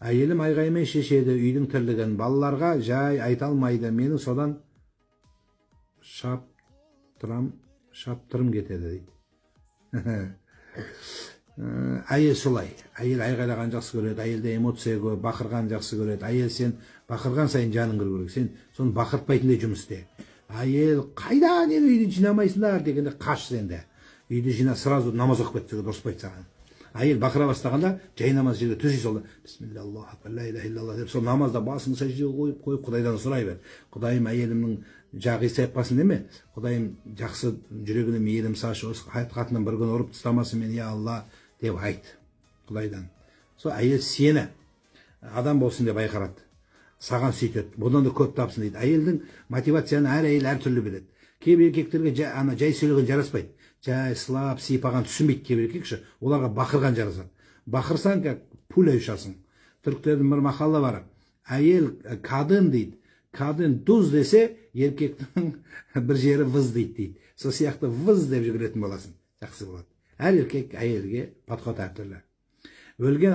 Әйелім айғаймен шешеді үйдің тірлігін, балаларға жай айта алмайды, менің содан шаптырым кетеді дейді. Әйел солай. Әйел айғайлаған жақсы көреді, әйелде эмоция көп, бақырған жақсы көреді. Әйел сен бақырған сайын жаның кіру керек. Сен соны бақыртпайтындай жұмыс істе. Әйел қайда неге үйді жинамайсыңдар дегенде қаш сенде. Үйді жина, сразу намаз оқып кетсе дұрыспайды саған. Әйел бақыра бастағанда жай намаз жерге төсей салды. Бисмилля, Аллаху акбар, ла иляха иллаллах деп сол намазда басын сәждеге қойып Құдайдан сұрай бер. Құдайым әйелімнің жағы исайып қалсын деме. Құдайым жақсы жүрегіне мейірім сашы, осы қатынын бір күн ұрып тастамасын мен, я Алла деп айт Құдайдан. Сол әйел сені адам болсын деп айқарады. Саған сөйтеді. Бұдан да көп тапсын дейді. Әйелдің мотивацияны әр әйел әртүрлі біледі. Кейбір еркектерге жай сөйлеген жараспайды. Жай сылап, сипаған түсінбейді кейбір еркекші. Оларға бақырған жарасады. Бақырсаң, пуля ұшасың. Түріктердің бір мақалы бар. Әйел кадын дейді. Кадын дуз десе, еркектің бір жері выз дейді. Сол сияқты выз деп жүгіретін боласың. Жақсы болады. Әр еркек әйелге подход әртүрлі. Өлген